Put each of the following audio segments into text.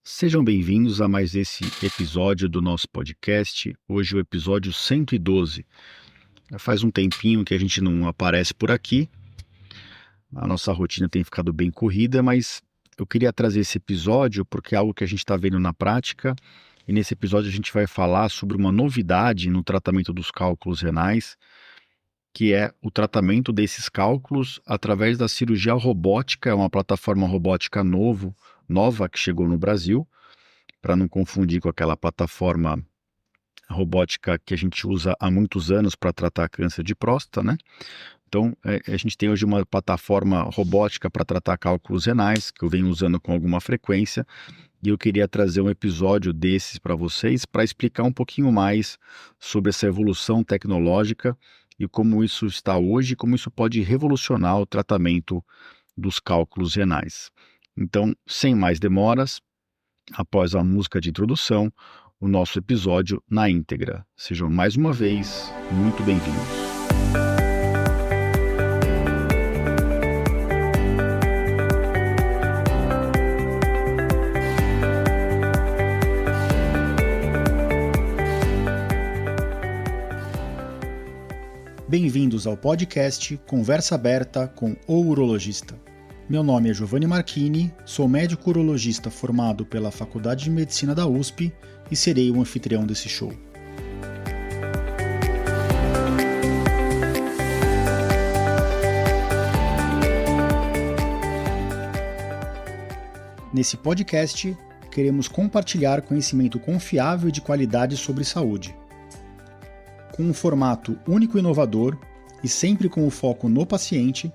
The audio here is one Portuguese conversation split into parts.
Sejam bem-vindos a mais esse episódio do nosso podcast. Hoje o episódio 112. Faz um tempinho que a gente não aparece por aqui. A nossa rotina tem ficado bem corrida, mas eu queria trazer esse episódio porque é algo que a gente está vendo na prática. E nesse episódio a gente vai falar sobre uma novidade no tratamento dos cálculos renais, que é o tratamento desses cálculos através da cirurgia robótica. É uma plataforma robótica nova que chegou no Brasil, para não confundir com aquela plataforma robótica que a gente usa há muitos anos para tratar câncer de próstata, né? Então, a gente tem hoje uma plataforma robótica para tratar cálculos renais, que eu venho usando com alguma frequência, e eu queria trazer um episódio desses para vocês, para explicar um pouquinho mais sobre essa evolução tecnológica e como isso está hoje, como isso pode revolucionar o tratamento dos cálculos renais. Então, sem mais demoras, após a música de introdução, o nosso episódio na íntegra. Sejam mais uma vez muito bem-vindos. Bem-vindos ao podcast Conversa Aberta com o Urologista. Meu nome é Giovanni Marchini, sou médico urologista formado pela Faculdade de Medicina da USP e serei o anfitrião desse show. Nesse podcast, queremos compartilhar conhecimento confiável e de qualidade sobre saúde. Com um formato único e inovador e sempre com o foco no paciente,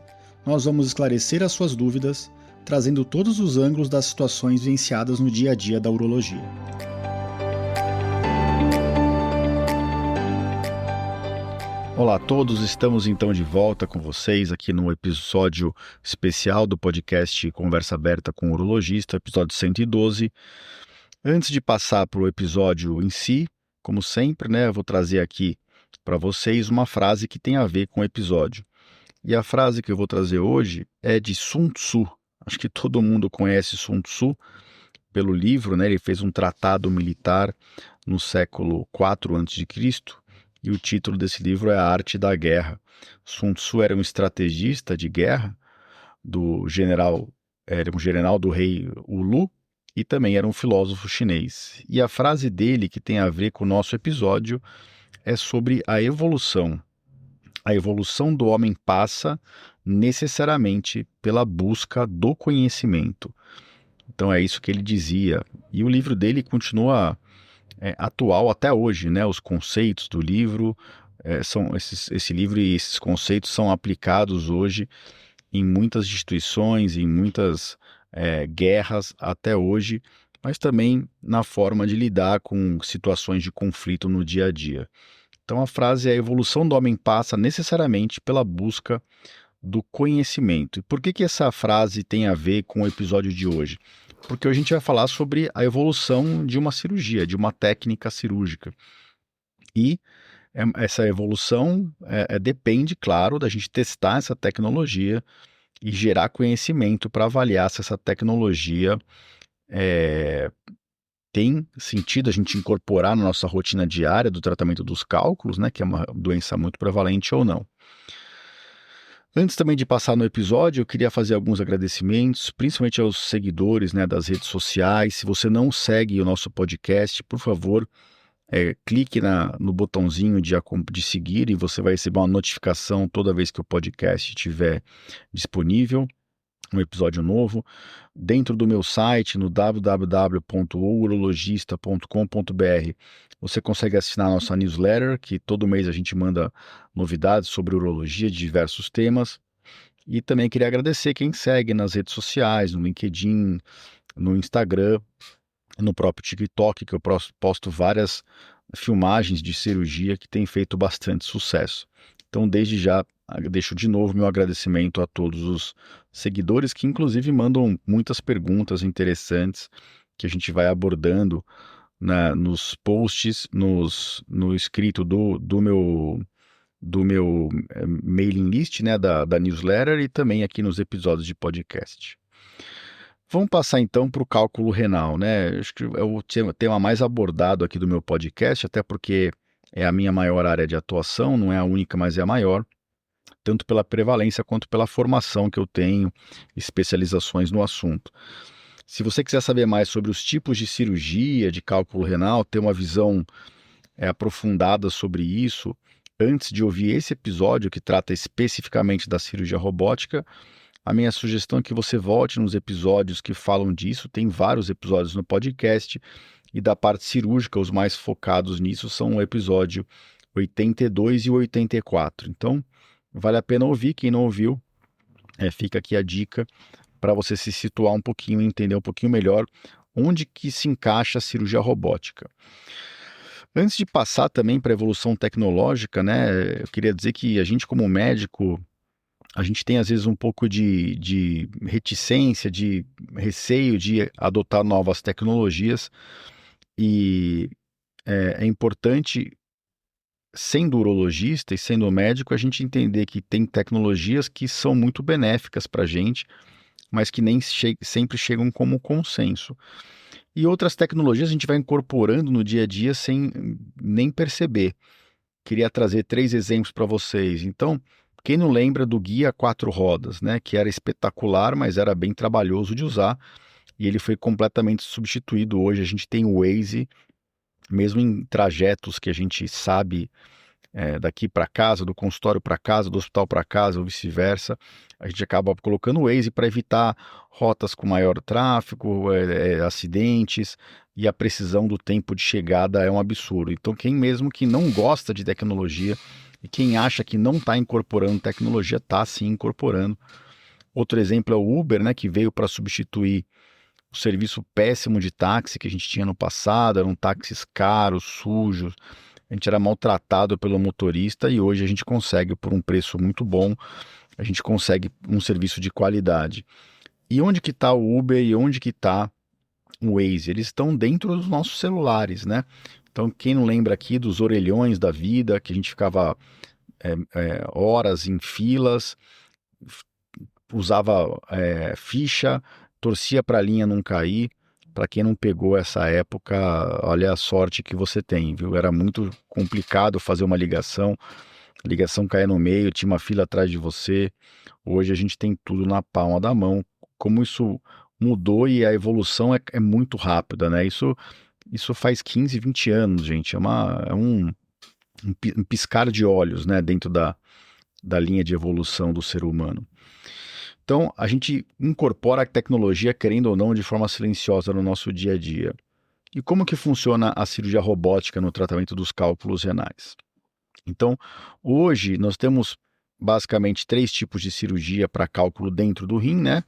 nós vamos esclarecer as suas dúvidas, trazendo todos os ângulos das situações vivenciadas no dia a dia da urologia. Olá a todos, estamos então de volta com vocês aqui no episódio especial do podcast Conversa Aberta com o Urologista, episódio 112. Antes de passar para o episódio em si, como sempre, eu vou trazer aqui para vocês uma frase que tem a ver com o episódio. E a frase que eu vou trazer hoje é de Sun Tzu. Acho que todo mundo conhece Sun Tzu pelo livro, Ele fez um tratado militar no século IV a.C. e o título desse livro é A Arte da Guerra. Sun Tzu era um estrategista de guerra era um general do rei Ulu e também era um filósofo chinês. E a frase dele, que tem a ver com o nosso episódio, é sobre a evolução. A evolução do homem passa necessariamente pela busca do conhecimento. Então é isso que ele dizia. E o livro dele continua atual até hoje, Os conceitos do livro, esse livro e esses conceitos são aplicados hoje em muitas instituições, em muitas guerras até hoje, mas também na forma de lidar com situações de conflito no dia a dia. Então a frase é: a evolução do homem passa necessariamente pela busca do conhecimento. E por que essa frase tem a ver com o episódio de hoje? Porque hoje a gente vai falar sobre a evolução de uma cirurgia, de uma técnica cirúrgica. E essa evolução depende, claro, da gente testar essa tecnologia e gerar conhecimento para avaliar se essa tecnologia tem sentido a gente incorporar na nossa rotina diária do tratamento dos cálculos, que é uma doença muito prevalente ou não. Antes também de passar no episódio, eu queria fazer alguns agradecimentos, principalmente aos seguidores das redes sociais. Se você não segue o nosso podcast, por favor, clique no botãozinho de seguir e você vai receber uma notificação toda vez que o podcast estiver disponível, um episódio novo. Dentro do meu site, no www.urologista.com.br, você consegue assinar a nossa newsletter, que todo mês a gente manda novidades sobre urologia de diversos temas. E também queria agradecer quem segue nas redes sociais, no LinkedIn, no Instagram, no próprio TikTok, que eu posto várias filmagens de cirurgia que tem feito bastante sucesso. Então, desde já, deixo de novo meu agradecimento a todos os seguidores que, inclusive, mandam muitas perguntas interessantes que a gente vai abordando nos posts, no escrito do meu mailing list, da newsletter, e também aqui nos episódios de podcast. Vamos passar então para o cálculo renal, né? Acho que é o tema mais abordado aqui do meu podcast, até porque é a minha maior área de atuação, não é a única, mas é a maior, tanto pela prevalência quanto pela formação que eu tenho, especializações no assunto. Se você quiser saber mais sobre os tipos de cirurgia de cálculo renal, ter uma visão aprofundada sobre isso, antes de ouvir esse episódio que trata especificamente da cirurgia robótica, a minha sugestão é que você volte nos episódios que falam disso. Tem vários episódios no podcast, e da parte cirúrgica, os mais focados nisso são o episódio 82 e 84. Então, vale a pena ouvir. Quem não ouviu, fica aqui a dica para você se situar um pouquinho e entender um pouquinho melhor onde que se encaixa a cirurgia robótica. Antes de passar também para a evolução tecnológica, né, eu queria dizer que a gente, como médico, a gente tem às vezes um pouco de reticência, de receio de adotar novas tecnologias, e é importante, sendo urologista e sendo médico, a gente entender que tem tecnologias que são muito benéficas para a gente, mas que nem sempre chegam como consenso. E outras tecnologias a gente vai incorporando no dia a dia sem nem perceber. Queria trazer 3 exemplos para vocês. Então, quem não lembra do guia 4 rodas, né, que era espetacular, mas era bem trabalhoso de usar, e ele foi completamente substituído. Hoje a gente tem o Waze, mesmo em trajetos que a gente sabe, daqui para casa, do consultório para casa, do hospital para casa, ou vice-versa, a gente acaba colocando o Waze para evitar rotas com maior tráfego, acidentes, e a precisão do tempo de chegada é um absurdo. Então, quem mesmo que não gosta de tecnologia e quem acha que não está incorporando tecnologia, está sim incorporando. Outro exemplo é o Uber, né, que veio para substituir o serviço péssimo de táxi que a gente tinha no passado. Eram táxis caros, sujos, a gente era maltratado pelo motorista, e hoje a gente consegue, por um preço muito bom, a gente consegue um serviço de qualidade. E onde que está o Uber e onde que está o Waze? Eles estão dentro dos nossos celulares, né? Então, quem não lembra aqui dos orelhões da vida, que a gente ficava horas em filas, usava ficha, torcia para a linha não cair. Para quem não pegou essa época, olha a sorte que você tem, viu? Era muito complicado fazer uma ligação, a ligação caía no meio, tinha uma fila atrás de você. Hoje a gente tem tudo na palma da mão. Como isso mudou, e a evolução é muito rápida, né? Isso faz 15, 20 anos, gente. É um piscar de olhos, né? Dentro da linha de evolução do ser humano. Então, a gente incorpora a tecnologia, querendo ou não, de forma silenciosa no nosso dia a dia. E como que funciona a cirurgia robótica no tratamento dos cálculos renais? Então, hoje nós temos basicamente 3 tipos de cirurgia para cálculo dentro do rim, né?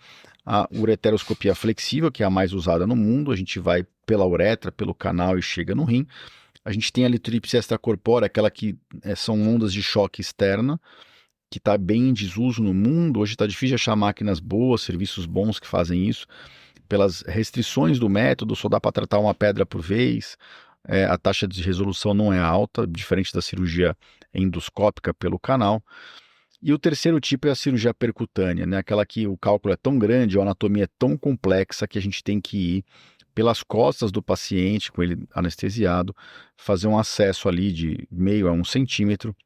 A ureteroscopia flexível, que é a mais usada no mundo. A gente vai pela uretra, pelo canal, e chega no rim. A gente tem a litripsia extracorpórea, aquela que são ondas de choque externa, que está bem em desuso no mundo. Hoje está difícil de achar máquinas boas, serviços bons que fazem isso. Pelas restrições do método, só dá para tratar uma pedra por vez. A taxa de resolução não é alta, diferente da cirurgia endoscópica pelo canal. E o terceiro tipo é a cirurgia percutânea, né? Aquela que o cálculo é tão grande, a anatomia é tão complexa, que a gente tem que ir pelas costas do paciente, com ele anestesiado, fazer um acesso ali de meio a 1 centímetro,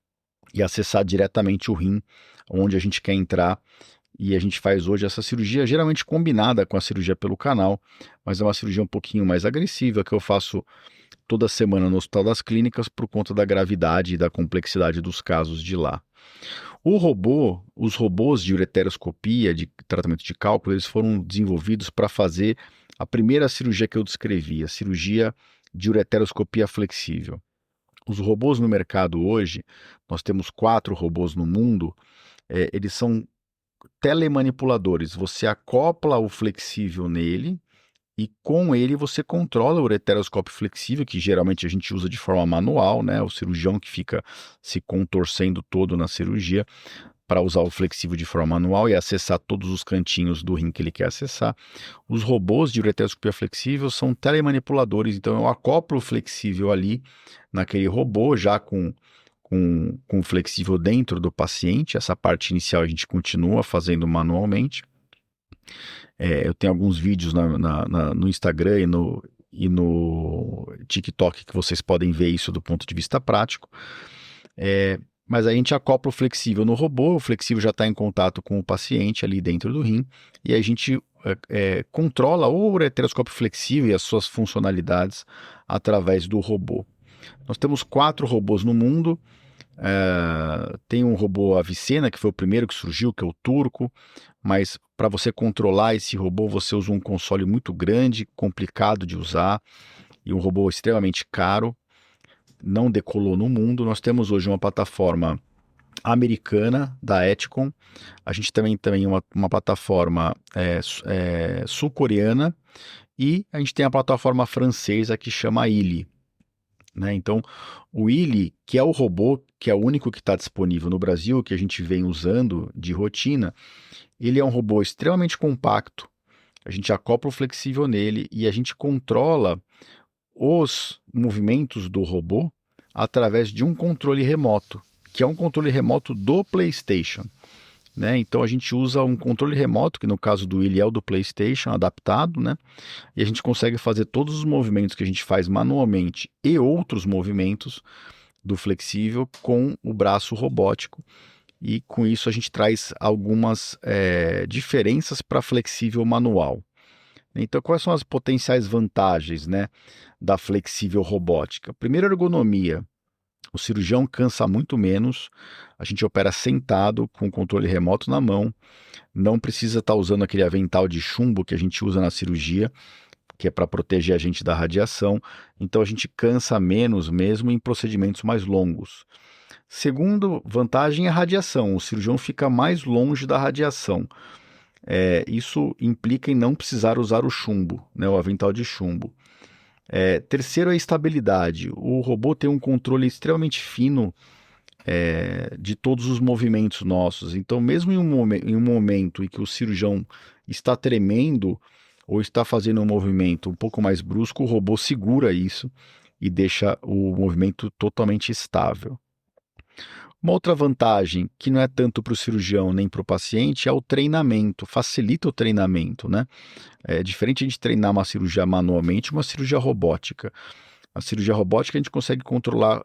e acessar diretamente o rim, onde a gente quer entrar. E a gente faz hoje essa cirurgia, geralmente combinada com a cirurgia pelo canal, mas é uma cirurgia um pouquinho mais agressiva, que eu faço toda semana no Hospital das Clínicas, por conta da gravidade e da complexidade dos casos de lá. Os robôs de ureteroscopia, de tratamento de cálculo, eles foram desenvolvidos para fazer a primeira cirurgia que eu descrevi, a cirurgia de ureteroscopia flexível. Os robôs no mercado hoje, nós temos 4 robôs no mundo, eles são telemanipuladores. Você acopla o flexível nele, e com ele você controla o ureteroscópio flexível, que geralmente a gente usa de forma manual, né? O cirurgião que fica se contorcendo todo na cirurgia para usar o flexível de forma manual e acessar todos os cantinhos do rim que ele quer acessar. Os robôs de ureteroscopia flexível são telemanipuladores, então eu acoplo o flexível ali naquele robô, já com o flexível dentro do paciente. Essa parte inicial a gente continua fazendo manualmente. Eu tenho alguns vídeos no Instagram e no TikTok que vocês podem ver isso do ponto de vista prático. Mas aí a gente acopla o flexível no robô, o flexível já está em contato com o paciente ali dentro do rim, e a gente controla o ureteroscópio flexível e as suas funcionalidades através do robô. Nós temos 4 robôs no mundo. Tem um robô Avicena, que foi o primeiro que surgiu, que é o turco, mas para você controlar esse robô, você usa um console muito grande, complicado de usar, e um robô extremamente caro. Não decolou no mundo. Nós temos hoje uma plataforma americana da Eticon, a gente também tem uma plataforma sul-coreana, e a gente tem a plataforma francesa que chama Illy, né? Então, o Illy, que é o robô, que é o único que está disponível no Brasil, que a gente vem usando de rotina, ele é um robô extremamente compacto, a gente acopla o flexível nele e a gente controla os movimentos do robô através de um controle remoto, que é um controle remoto do PlayStation, né? Então a gente usa um controle remoto, que no caso do Illy é o do PlayStation, adaptado, né? E a gente consegue fazer todos os movimentos que a gente faz manualmente e outros movimentos do flexível com o braço robótico. E com isso a gente traz algumas diferenças para flexível manual. Então, quais são as potenciais vantagens, né, da flexível robótica? Primeiro, ergonomia. O cirurgião cansa muito menos, a gente opera sentado, com o controle remoto na mão, não precisa estar usando aquele avental de chumbo que a gente usa na cirurgia, que é para proteger a gente da radiação, então a gente cansa menos mesmo em procedimentos mais longos. Segundo vantagem é a radiação, o cirurgião fica mais longe da radiação. Isso implica em não precisar usar o chumbo, né, o avental de chumbo. Terceiro é a estabilidade. O robô tem um controle extremamente fino de todos os movimentos nossos. Então, mesmo em um momento em que o cirurgião está tremendo ou está fazendo um movimento um pouco mais brusco, o robô segura isso e deixa o movimento totalmente estável. Uma outra vantagem, que não é tanto para o cirurgião nem para o paciente, é o treinamento, facilita o treinamento, né? É diferente de treinar uma cirurgia manualmente, uma cirurgia robótica. A cirurgia robótica a gente consegue controlar,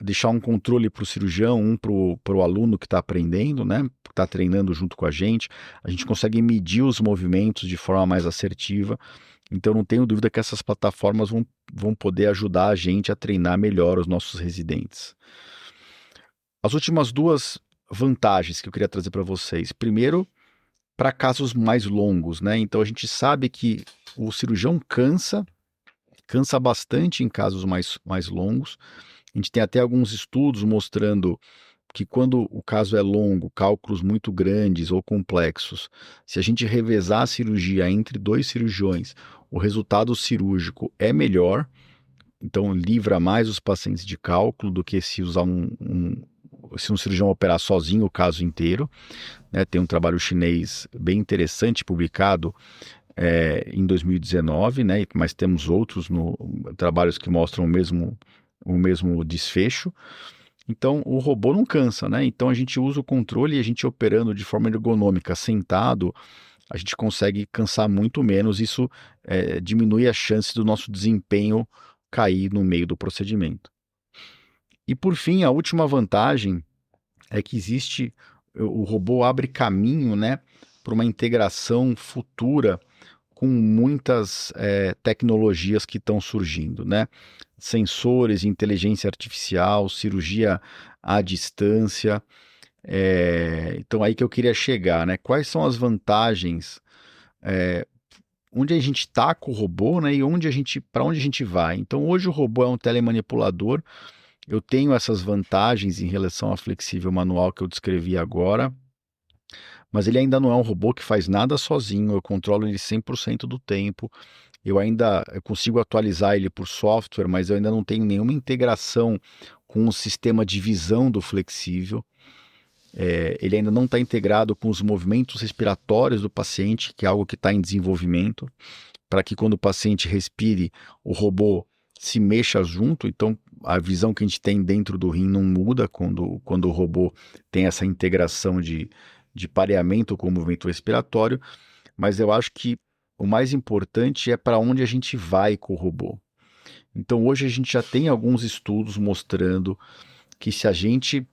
deixar um controle para o cirurgião, um para o aluno que está aprendendo, né? Que está treinando junto com a gente consegue medir os movimentos de forma mais assertiva. Então não tenho dúvida que essas plataformas vão poder ajudar a gente a treinar melhor os nossos residentes. As últimas 2 vantagens que eu queria trazer para vocês. Primeiro, para casos mais longos, né? Então a gente sabe que o cirurgião cansa bastante em casos mais longos. A gente tem até alguns estudos mostrando que quando o caso é longo, cálculos muito grandes ou complexos, se a gente revezar a cirurgia entre 2 cirurgiões, o resultado cirúrgico é melhor, então livra mais os pacientes de cálculo do que se usar se um cirurgião operar sozinho o caso inteiro, né? Tem um trabalho chinês bem interessante publicado em 2019, né? Mas temos outros trabalhos que mostram o mesmo desfecho. Então o robô não cansa, né? Então a gente usa o controle e a gente operando de forma ergonômica, sentado, a gente consegue cansar muito menos. Isso diminui a chance do nosso desempenho cair no meio do procedimento. E por fim, a última vantagem é que o robô abre caminho, né, para uma integração futura com muitas tecnologias que estão surgindo, né? Sensores, inteligência artificial, cirurgia à distância. Então aí que eu queria chegar, né? Quais são as vantagens? Onde a gente está com o robô, né? E para onde a gente vai? Então hoje o robô é um telemanipulador. Eu tenho essas vantagens em relação ao flexível manual que eu descrevi agora, mas ele ainda não é um robô que faz nada sozinho, eu controlo ele 100% do tempo, eu consigo atualizar ele por software, mas eu ainda não tenho nenhuma integração com o sistema de visão do flexível. Ele ainda não está integrado com os movimentos respiratórios do paciente, que é algo que está em desenvolvimento, para que quando o paciente respire, o robô se mexa junto. Então a visão que a gente tem dentro do rim não muda quando o robô tem essa integração de pareamento com o movimento respiratório, mas eu acho que o mais importante é para onde a gente vai com o robô. Então hoje a gente já tem alguns estudos mostrando que se a gente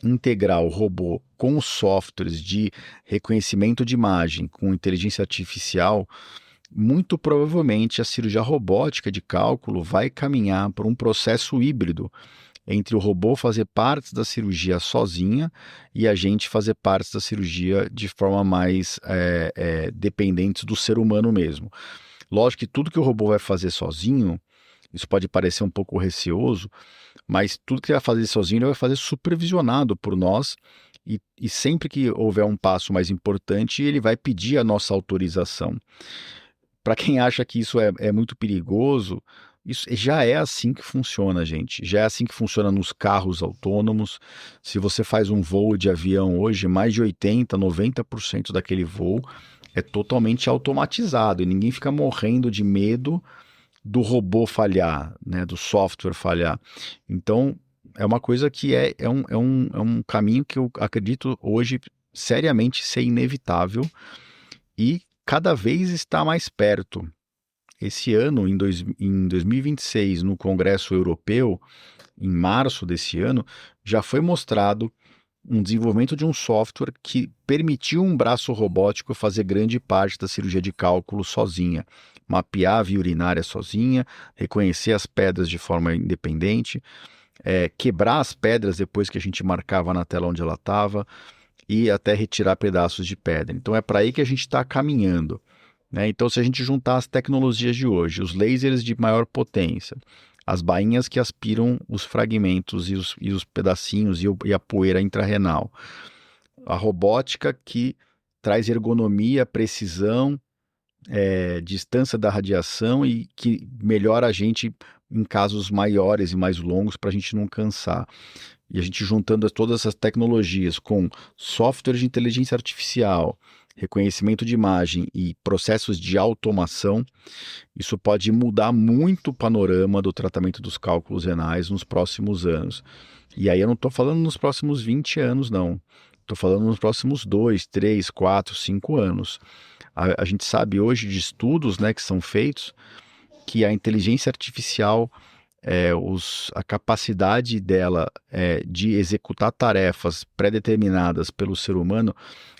integrar o robô com os softwares de reconhecimento de imagem, com inteligência artificial, muito provavelmente a cirurgia robótica de cálculo vai caminhar por um processo híbrido entre o robô fazer partes da cirurgia sozinha e a gente fazer partes da cirurgia de forma mais dependente do ser humano mesmo. Lógico que tudo que o robô vai fazer sozinho, isso pode parecer um pouco receoso, mas tudo que ele vai fazer sozinho, ele vai fazer supervisionado por nós e sempre que houver um passo mais importante, ele vai pedir a nossa autorização. Para quem acha que isso é muito perigoso, isso já é assim que funciona, gente. Já é assim que funciona nos carros autônomos. Se você faz um voo de avião hoje, mais de 80%, 90% daquele voo é totalmente automatizado e ninguém fica morrendo de medo do robô falhar, né, do software falhar. Então, é uma coisa que é um caminho que eu acredito hoje seriamente ser inevitável e cada vez está mais perto. Esse ano, em 2026, no Congresso Europeu, em março desse ano, já foi mostrado um desenvolvimento de um software que permitiu um braço robótico fazer grande parte da cirurgia de cálculo sozinha, mapear a via urinária sozinha, reconhecer as pedras de forma independente, quebrar as pedras depois que a gente marcava na tela onde ela estava e até retirar pedaços de pedra. Então é para aí que a gente está caminhando. Né? Então, se a gente juntar as tecnologias de hoje, os lasers de maior potência, as bainhas que aspiram os fragmentos e os pedacinhos e a poeira intrarrenal, a robótica que traz ergonomia, precisão, distância da radiação e que melhora a gente em casos maiores e mais longos para a gente não cansar. E a gente juntando todas essas tecnologias com software de inteligência artificial, reconhecimento de imagem e processos de automação, isso pode mudar muito o panorama do tratamento dos cálculos renais nos próximos anos. E aí eu não estou falando nos próximos 20 anos, não. Estou falando nos próximos 2, 3, 4, 5 anos. A gente sabe hoje de estudos, né, que são feitos que a inteligência artificial, a capacidade dela de executar tarefas pré-determinadas pelo ser humano,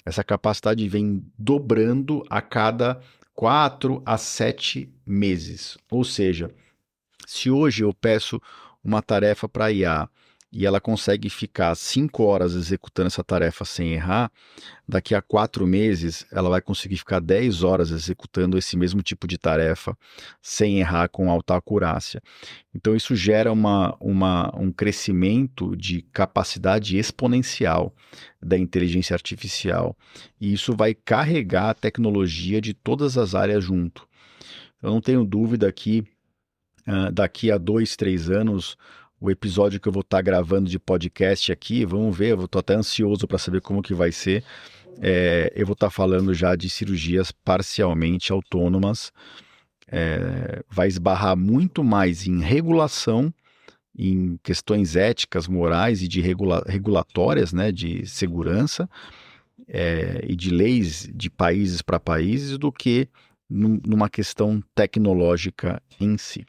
essa capacidade vem dobrando a cada 4 a 7 meses. Ou seja, se hoje eu peço uma tarefa para a IA e ela consegue ficar 5 horas executando essa tarefa sem errar, daqui a 4 meses ela vai conseguir ficar 10 horas executando esse mesmo tipo de tarefa sem errar com alta acurácia. Então isso gera um crescimento de capacidade exponencial da inteligência artificial e isso vai carregar a tecnologia de todas as áreas junto. Eu não tenho dúvida que daqui a 2, 3 anos o episódio que eu vou estar gravando de podcast aqui, vamos ver, eu estou até ansioso para saber como que vai ser. Eu vou estar falando já de cirurgias parcialmente autônomas. Vai esbarrar muito mais em regulação, em questões éticas, morais e de regulatórias, né, de segurança e de leis de países para países do que numa questão tecnológica em si.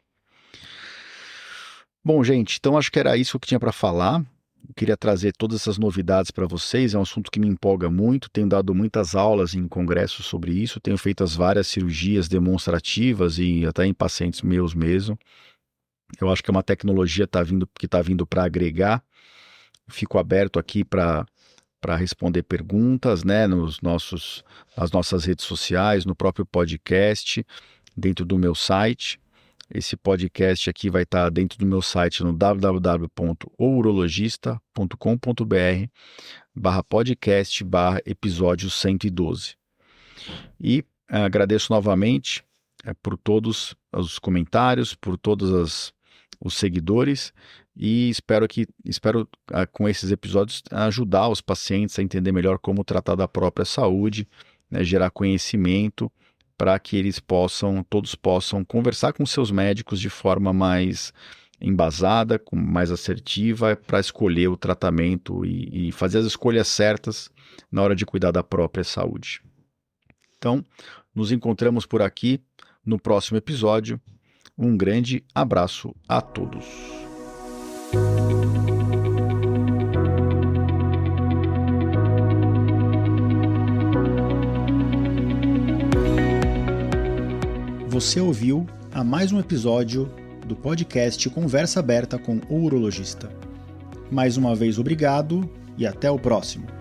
Bom, gente, então acho que era isso que tinha para falar. Eu queria trazer todas essas novidades para vocês. É um assunto que me empolga muito. Tenho dado muitas aulas em congressos sobre isso. Tenho feito as várias cirurgias demonstrativas e até em pacientes meus mesmo. Eu acho que é uma tecnologia que está vindo para agregar. Fico aberto aqui para responder perguntas, né, nas nossas redes sociais, no próprio podcast, dentro do meu site. Esse podcast aqui vai estar dentro do meu site no www.ourologista.com.br/podcast/episódio 112. E agradeço novamente por todos os comentários, por todos os seguidores e espero com esses episódios ajudar os pacientes a entender melhor como tratar da própria saúde, né, gerar conhecimento para que todos possam conversar com seus médicos de forma mais embasada, mais assertiva, para escolher o tratamento e fazer as escolhas certas na hora de cuidar da própria saúde. Então, nos encontramos por aqui no próximo episódio. Um grande abraço a todos. Você ouviu a mais um episódio do podcast Conversa Aberta com o Urologista. Mais uma vez, obrigado e até o próximo.